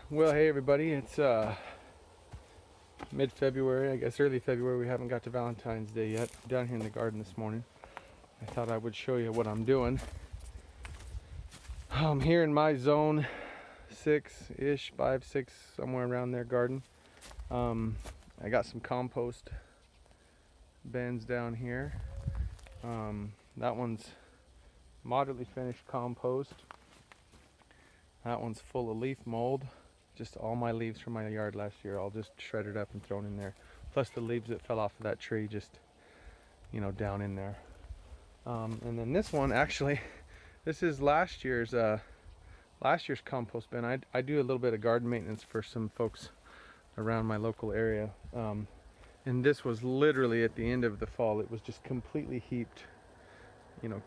Well, hey everybody, it's mid-February, I guess early February. We haven't got to Valentine's Day yet. I'm down here in the garden this morning. I thought I would show you what I'm doing. I'm here in my zone 6-ish, 5, 6, somewhere around there garden. I got some compost bins down here. That one's moderately finished compost. That one's full of leaf mold. Just all my leaves from my yard last year, all just shredded up and thrown in there. Plus the leaves that fell off of that tree, just, down in there. And then this one, actually, this is last year's compost bin. I do a little bit of garden maintenance for some folks around my local area. And this was literally at the end of the fall. It was just completely heaped,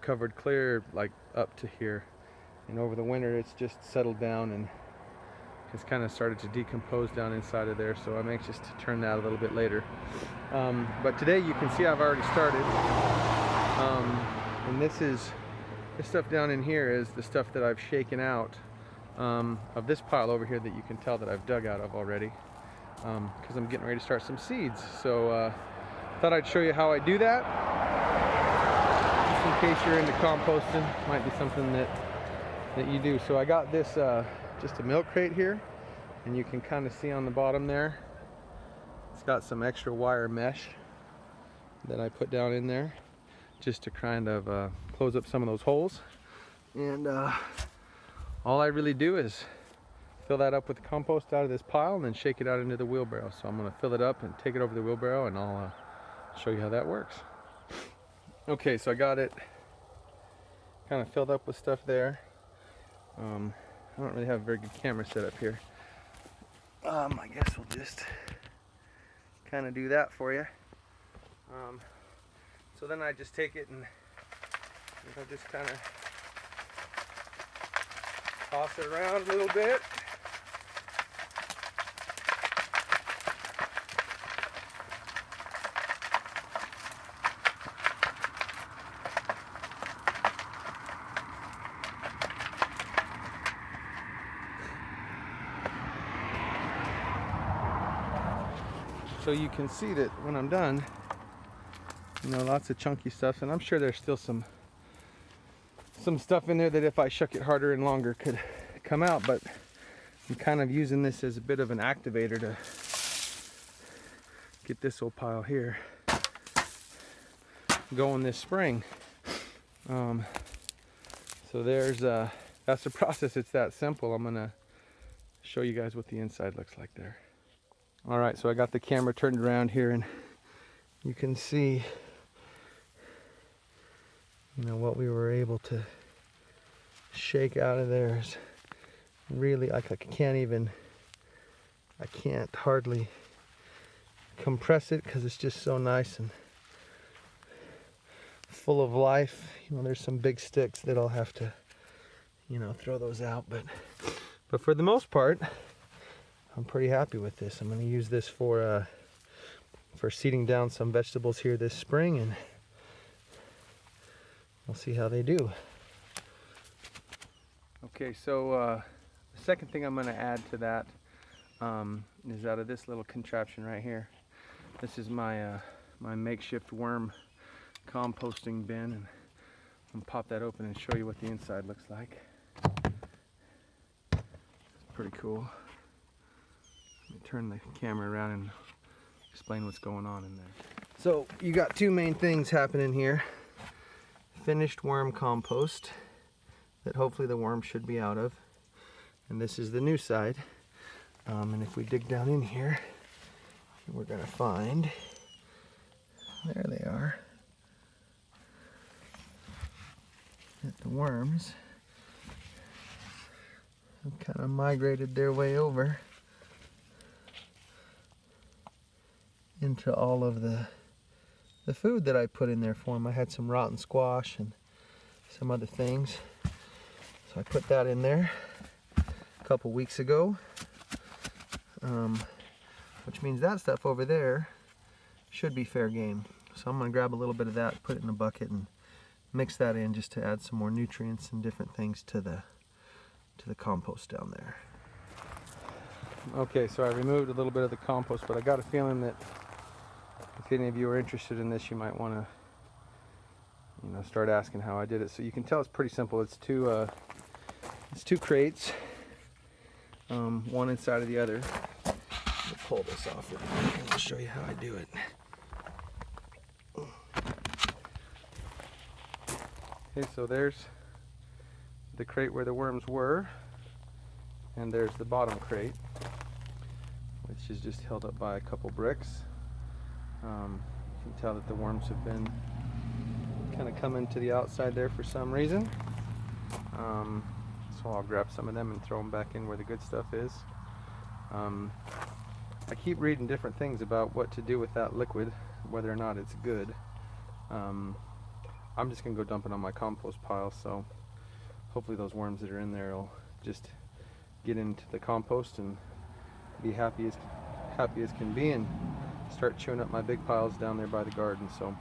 covered clear, like up to here. And over the winter, it's just settled down and it's kind of started to decompose down inside of there, so I'm anxious to turn that a little bit later. But today you can see I've already started. And this stuff down in here is the stuff that I've shaken out of this pile over here that you can tell that I've dug out of already, because I'm getting ready to start some seeds. So thought I'd show you how I do that, just in case you're into composting. Might be something that you do. So I got this just a milk crate here, and you can kind of see on the bottom there it's got some extra wire mesh that I put down in there just to kind of close up some of those holes. And all I really do is fill that up with compost out of this pile and then shake it out into the wheelbarrow. So I'm going to fill it up and take it over the wheelbarrow, and I'll show you how that works. Okay, so I got it kind of filled up with stuff there. I don't really have a very good camera set up here. I guess we'll just kind of do that for you. So then I just take it and I just kind of toss it around a little bit. So you can see that when I'm done, lots of chunky stuff, and I'm sure there's still some stuff in there that if I shook it harder and longer could come out, but I'm kind of using this as a bit of an activator to get this old pile here going this spring. So that's the process. It's that simple. I'm gonna show you guys what the inside looks like there. Alright, so I got the camera turned around here, and you can see what we were able to shake out of there is really, I can't hardly compress it because it's just so nice and full of life. There's some big sticks that I'll have to throw those out, but for the most part I'm pretty happy with this. I'm going to use this for seeding down some vegetables here this spring, and we'll see how they do. Okay, so the second thing I'm going to add to that is out of this little contraption right here. This is my my makeshift worm composting bin, and I'm going to pop that open and show you what the inside looks like. It's pretty cool. Let me turn the camera around and explain what's going on in there. So you got two main things happening here. Finished worm compost that hopefully the worm should be out of. And this is the new side. And if we dig down in here, we're going to find, there they are, that the worms have kind of migrated their way over into all of the food that I put in there for them. I had some rotten squash and some other things, so I put that in there a couple weeks ago, which means that stuff over there should be fair game. So I'm going to grab a little bit of that, put it in a bucket, and mix that in just to add some more nutrients and different things to the compost down there. Okay, so I removed a little bit of the compost, but I got a feeling that if any of you are interested in this, you might want to, start asking how I did it. So you can tell it's pretty simple. It's two crates, one inside of the other. Let me pull this off real quick and I'll show you how I do it. Okay, so there's the crate where the worms were, and there's the bottom crate, which is just held up by a couple bricks. You can tell that the worms have been kind of coming to the outside there for some reason. So I'll grab some of them and throw them back in where the good stuff is. I keep reading different things about what to do with that liquid, whether or not it's good. I'm just going to go dump it on my compost pile, so hopefully those worms that are in there will just get into the compost and be happy as can be and start chewing up my big piles down there by the garden. So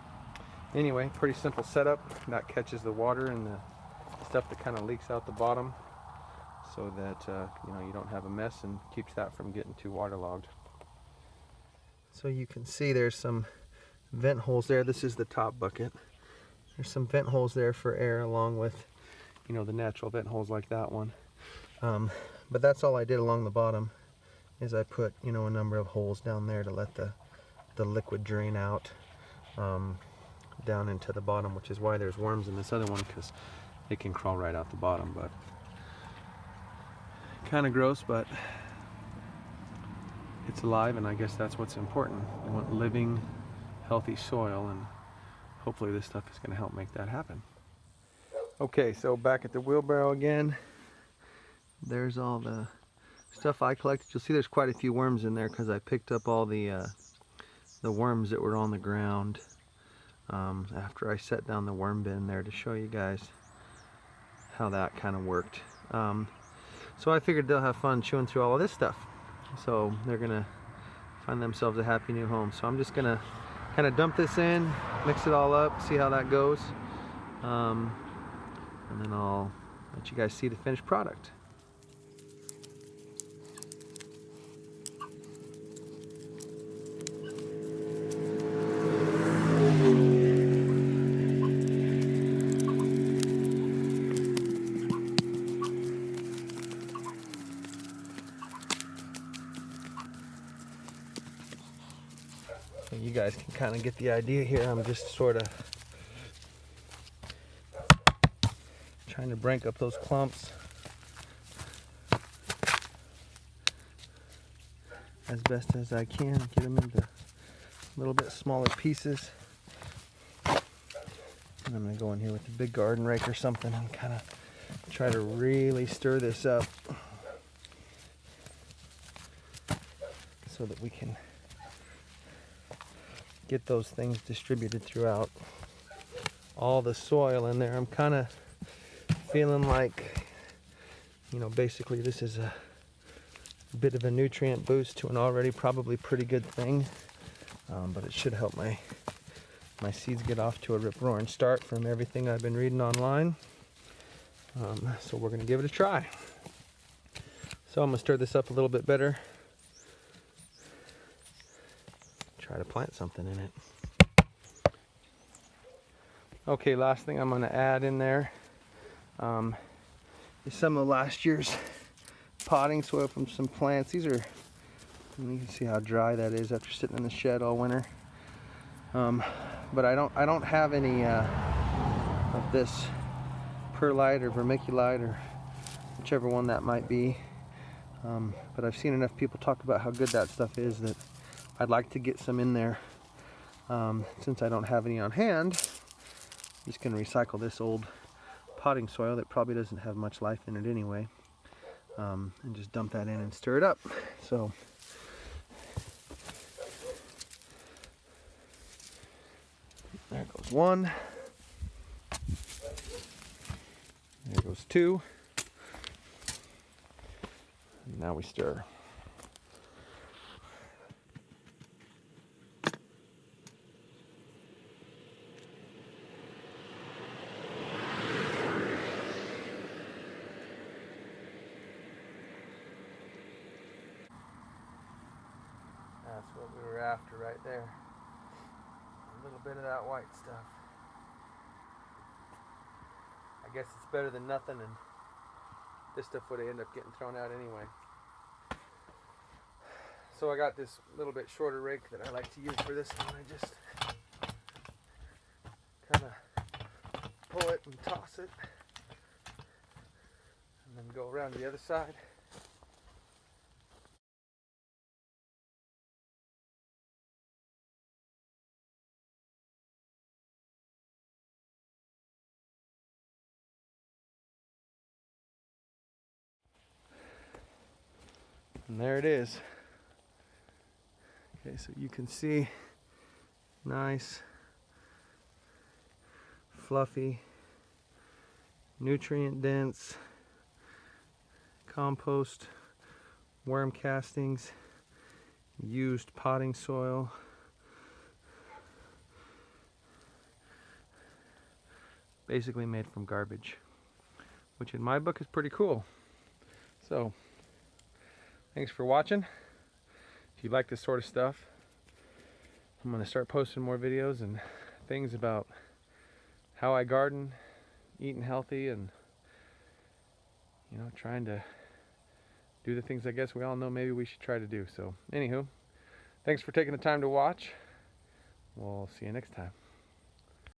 anyway, pretty simple setup. That catches the water and the stuff that kind of leaks out the bottom, so that you don't have a mess, and keeps that from getting too waterlogged. So you can see there's some vent holes there. This is the top bucket. There's some vent holes there for air, along with the natural vent holes like that one. But that's all I did along the bottom, is I put a number of holes down there to let the liquid drain out down into the bottom, which is why there's worms in this other one, because they can crawl right out the bottom. But kind of gross, but it's alive, and I guess that's what's important. We want living, healthy soil, and hopefully this stuff is going to help make that happen. Okay, so back at the wheelbarrow again. There's all the stuff I collected. You'll see there's quite a few worms in there, because I picked up all the worms that were on the ground after I set down the worm bin there, to show you guys how that kind of worked. So I figured they'll have fun chewing through all of this stuff. So they're gonna find themselves a happy new home. So I'm just gonna kind of dump this in, mix it all up, see how that goes, and then I'll let you guys see the finished product. So you guys can kind of get the idea here. I'm just sort of trying to break up those clumps as best as I can, get them into a little bit smaller pieces. And I'm going to go in here with a big garden rake or something and kind of try to really stir this up so that we can get those things distributed throughout all the soil in there. I'm kind of feeling like, basically this is a bit of a nutrient boost to an already probably pretty good thing, but it should help my seeds get off to a rip-roaring start from everything I've been reading online. So we're going to give it a try. So I'm going to stir this up a little bit better, try to plant something in it. Okay, last thing I'm going to add in there is some of last year's potting soil from some plants. These are, you can see how dry that is after sitting in the shed all winter. But I don't have any of this perlite or vermiculite or whichever one that might be. But I've seen enough people talk about how good that stuff is that I'd like to get some in there. Since I don't have any on hand, I'm just going to recycle this old potting soil that probably doesn't have much life in it anyway, and just dump that in and stir it up. So there goes one, there goes two, and now we stir. That's what we were after right there. A little bit of that white stuff. I guess it's better than nothing, and this stuff would end up getting thrown out anyway. So I got this little bit shorter rake that I like to use for this one. I just kind of pull it and toss it, and then go around to the other side. And there it is. Okay, so you can see, nice, fluffy, nutrient dense compost, worm castings, used potting soil, basically made from garbage, which in my book is pretty cool. So thanks for watching. If you like this sort of stuff, I'm going to start posting more videos and things about how I garden, eating healthy, and trying to do the things I guess we all know maybe we should try to do. So anywho, thanks for taking the time to watch. We'll see you next time.